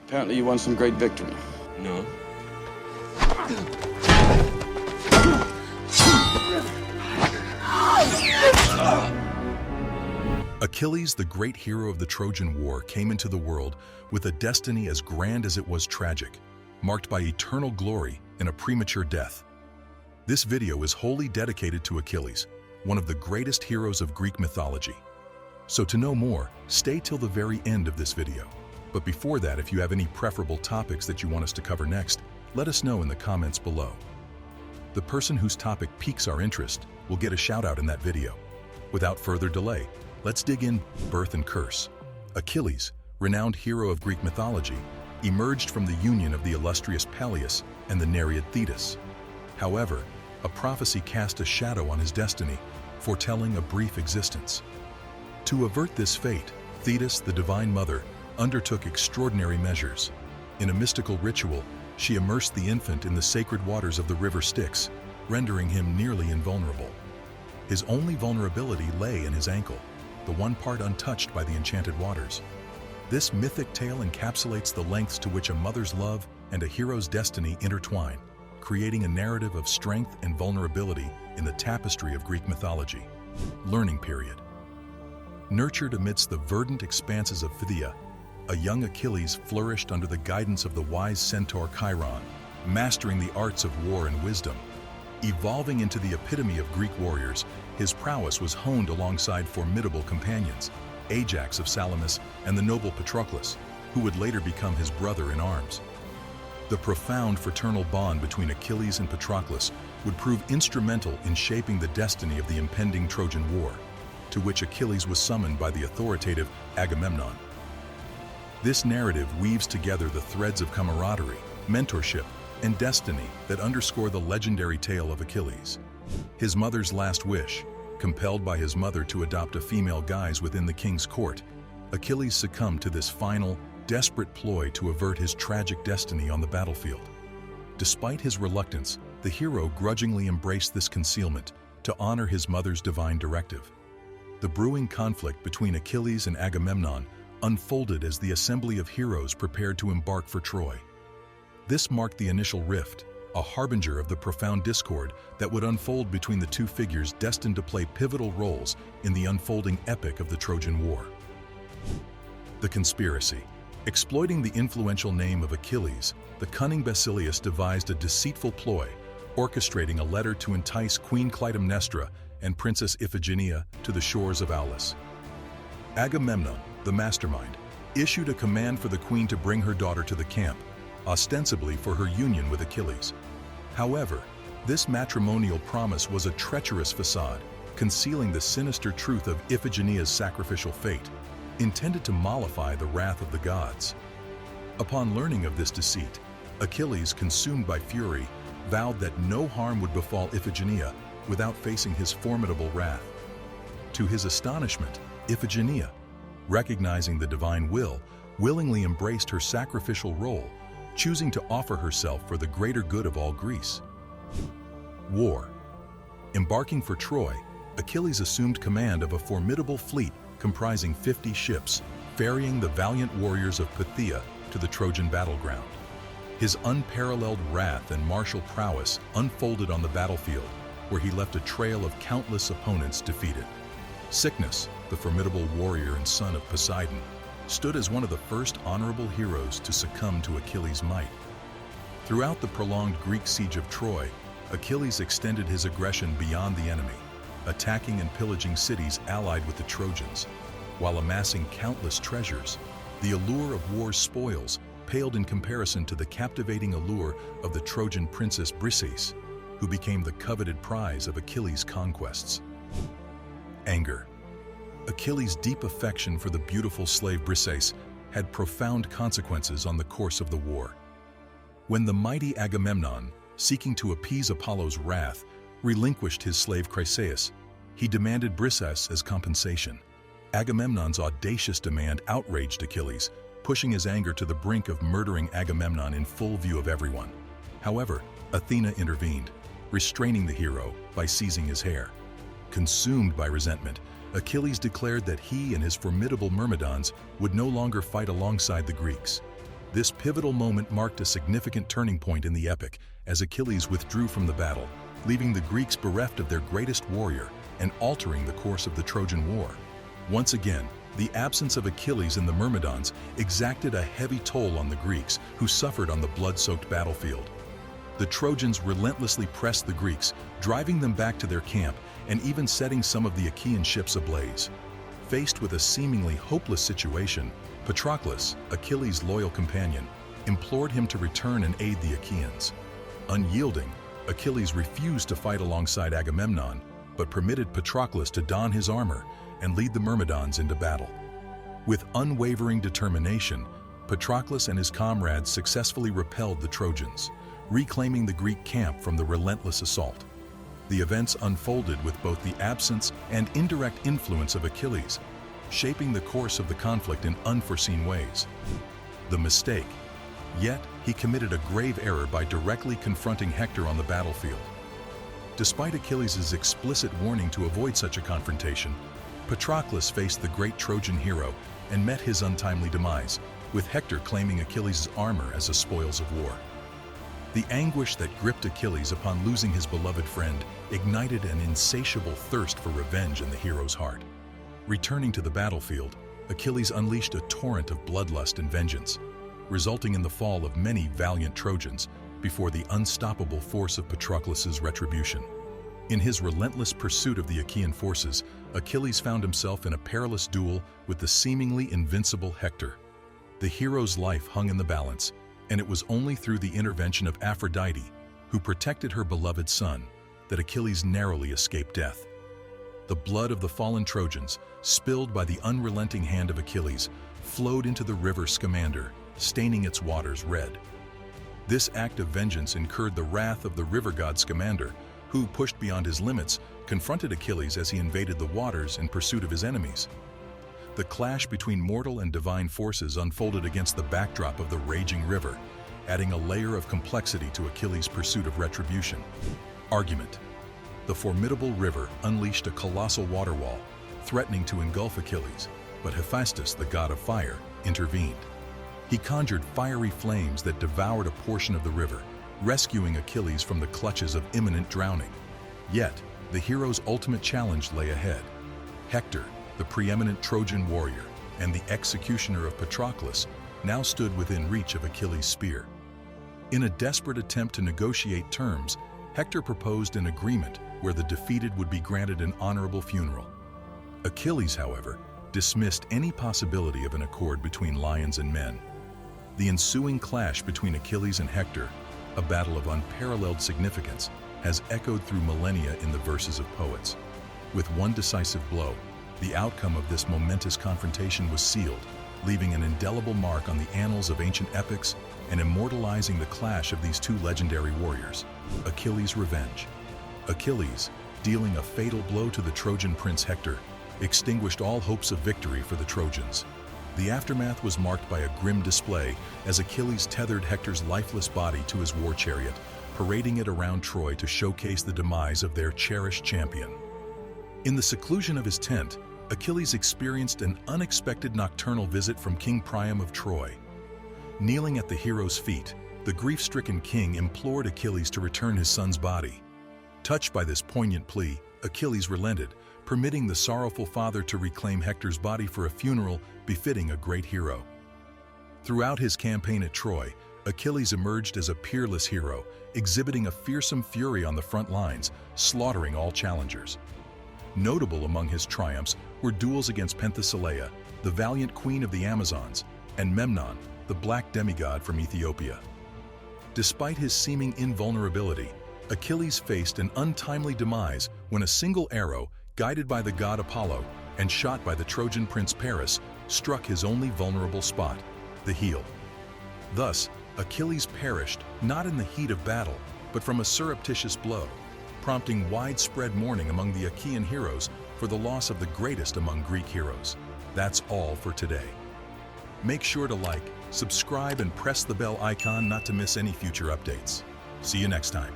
Apparently you won some great victory. No. Achilles, the great hero of the Trojan War, came into the world with a destiny as grand as it was tragic, marked by eternal glory and a premature death. This video is wholly dedicated to Achilles, one of the greatest heroes of Greek mythology. So to know more, stay till the very end of this video. But before that, if you have any preferable topics that you want us to cover next, let us know in the comments below. The person whose topic piques our interest will get a shout out in that video. Without further delay, let's dig in. Birth and curse. Achilles, renowned hero of Greek mythology, emerged from the union of the illustrious Peleus and the Nereid Thetis. However, a prophecy cast a shadow on his destiny, foretelling a brief existence. To avert this fate, Thetis, the divine mother, undertook extraordinary measures. In a mystical ritual, she immersed the infant in the sacred waters of the river Styx, rendering him nearly invulnerable. His only vulnerability lay in his ankle, the one part untouched by the enchanted waters. This mythic tale encapsulates the lengths to which a mother's love and a hero's destiny intertwine, creating a narrative of strength and vulnerability in the tapestry of Greek mythology. Learning period. Nurtured amidst the verdant expanses of Phthia, a young Achilles flourished under the guidance of the wise centaur Chiron, mastering the arts of war and wisdom. Evolving into the epitome of Greek warriors, his prowess was honed alongside formidable companions, Ajax of Salamis and the noble Patroclus, who would later become his brother in arms. The profound fraternal bond between Achilles and Patroclus would prove instrumental in shaping the destiny of the impending Trojan War, to which Achilles was summoned by the authoritative Agamemnon. This narrative weaves together the threads of camaraderie, mentorship, and destiny that underscore the legendary tale of Achilles. His mother's last wish, compelled by his mother to adopt a female guise within the king's court, Achilles succumbed to this final, desperate ploy to avert his tragic destiny on the battlefield. Despite his reluctance, the hero grudgingly embraced this concealment to honor his mother's divine directive. The brewing conflict between Achilles and Agamemnon unfolded as the assembly of heroes prepared to embark for Troy. This marked the initial rift, a harbinger of the profound discord that would unfold between the two figures destined to play pivotal roles in the unfolding epic of the Trojan War. The conspiracy. Exploiting the influential name of Achilles, the cunning Basileus devised a deceitful ploy, orchestrating a letter to entice Queen Clytemnestra and Princess Iphigenia to the shores of Aulis. Agamemnon, the mastermind, issued a command for the queen to bring her daughter to the camp, ostensibly for her union with Achilles. However, this matrimonial promise was a treacherous facade, concealing the sinister truth of Iphigenia's sacrificial fate, intended to mollify the wrath of the gods. Upon learning of this deceit, Achilles, consumed by fury, vowed that no harm would befall Iphigenia without facing his formidable wrath. To his astonishment, Iphigenia, recognizing the divine will, willingly embraced her sacrificial role, choosing to offer herself for the greater good of all Greece. War. Embarking for Troy, Achilles assumed command of a formidable fleet comprising 50 ships, ferrying the valiant warriors of Phthia to the Trojan battleground. His unparalleled wrath and martial prowess unfolded on the battlefield, where he left a trail of countless opponents defeated. Cycnus, the formidable warrior and son of Poseidon, stood as one of the first honorable heroes to succumb to Achilles' might. Throughout the prolonged Greek siege of Troy, Achilles extended his aggression beyond the enemy, attacking and pillaging cities allied with the Trojans. While amassing countless treasures, the allure of war's spoils paled in comparison to the captivating allure of the Trojan princess Briseis, who became the coveted prize of Achilles' conquests. Anger. Achilles' deep affection for the beautiful slave Briseis had profound consequences on the course of the war. When the mighty Agamemnon, seeking to appease Apollo's wrath, relinquished his slave Chryseis, he demanded Briseis as compensation. Agamemnon's audacious demand outraged Achilles, pushing his anger to the brink of murdering Agamemnon in full view of everyone. However, Athena intervened, restraining the hero by seizing his hair. Consumed by resentment, Achilles declared that he and his formidable Myrmidons would no longer fight alongside the Greeks. This pivotal moment marked a significant turning point in the epic as Achilles withdrew from the battle, leaving the Greeks bereft of their greatest warrior and altering the course of the Trojan War. Once again, the absence of Achilles and the Myrmidons exacted a heavy toll on the Greeks, who suffered on the blood-soaked battlefield. The Trojans relentlessly pressed the Greeks, driving them back to their camp and even setting some of the Achaean ships ablaze. Faced with a seemingly hopeless situation, Patroclus, Achilles' loyal companion, implored him to return and aid the Achaeans. Unyielding, Achilles refused to fight alongside Agamemnon, but permitted Patroclus to don his armor and lead the Myrmidons into battle. With unwavering determination, Patroclus and his comrades successfully repelled the Trojans, reclaiming the Greek camp from the relentless assault. The events unfolded with both the absence and indirect influence of Achilles, shaping the course of the conflict in unforeseen ways. The mistake. Yet, he committed a grave error by directly confronting Hector on the battlefield. Despite Achilles' explicit warning to avoid such a confrontation, Patroclus faced the great Trojan hero and met his untimely demise, with Hector claiming Achilles' armor as the spoils of war. The anguish that gripped Achilles upon losing his beloved friend ignited an insatiable thirst for revenge in the hero's heart. Returning to the battlefield, Achilles unleashed a torrent of bloodlust and vengeance, resulting in the fall of many valiant Trojans before the unstoppable force of Patroclus' retribution. In his relentless pursuit of the Achaean forces, Achilles found himself in a perilous duel with the seemingly invincible Hector. The hero's life hung in the balance, and it was only through the intervention of Aphrodite, who protected her beloved son, that Achilles narrowly escaped death. The blood of the fallen Trojans, spilled by the unrelenting hand of Achilles, flowed into the river Scamander, staining its waters red. This act of vengeance incurred the wrath of the river god Scamander, who, pushed beyond his limits, confronted Achilles as he invaded the waters in pursuit of his enemies. The clash between mortal and divine forces unfolded against the backdrop of the raging river, adding a layer of complexity to Achilles' pursuit of retribution. Argument. The formidable river unleashed a colossal water wall, threatening to engulf Achilles, but Hephaestus, the god of fire, intervened. He conjured fiery flames that devoured a portion of the river, rescuing Achilles from the clutches of imminent drowning. Yet, the hero's ultimate challenge lay ahead. Hector, the preeminent Trojan warrior and the executioner of Patroclus, now stood within reach of Achilles' spear. In a desperate attempt to negotiate terms, Hector proposed an agreement where the defeated would be granted an honorable funeral. Achilles, however, dismissed any possibility of an accord between lions and men. The ensuing clash between Achilles and Hector, a battle of unparalleled significance, has echoed through millennia in the verses of poets. With one decisive blow, the outcome of this momentous confrontation was sealed, leaving an indelible mark on the annals of ancient epics and immortalizing the clash of these two legendary warriors. Achilles' revenge. Achilles, dealing a fatal blow to the Trojan prince Hector, extinguished all hopes of victory for the Trojans. The aftermath was marked by a grim display as Achilles tethered Hector's lifeless body to his war chariot, parading it around Troy to showcase the demise of their cherished champion. In the seclusion of his tent, Achilles experienced an unexpected nocturnal visit from King Priam of Troy. Kneeling at the hero's feet, the grief-stricken king implored Achilles to return his son's body. Touched by this poignant plea, Achilles relented, permitting the sorrowful father to reclaim Hector's body for a funeral befitting a great hero. Throughout his campaign at Troy, Achilles emerged as a peerless hero, exhibiting a fearsome fury on the front lines, slaughtering all challengers. Notable among his triumphs were duels against Penthesilea, the valiant queen of the Amazons, and Memnon, the black demigod from Ethiopia. Despite his seeming invulnerability, Achilles faced an untimely demise when a single arrow, guided by the god Apollo and shot by the Trojan prince Paris, struck his only vulnerable spot, the heel. Thus, Achilles perished not in the heat of battle, but from a surreptitious blow, prompting widespread mourning among the Achaean heroes for the loss of the greatest among Greek heroes. That's all for today. Make sure to like, subscribe, and press the bell icon not to miss any future updates. See you next time.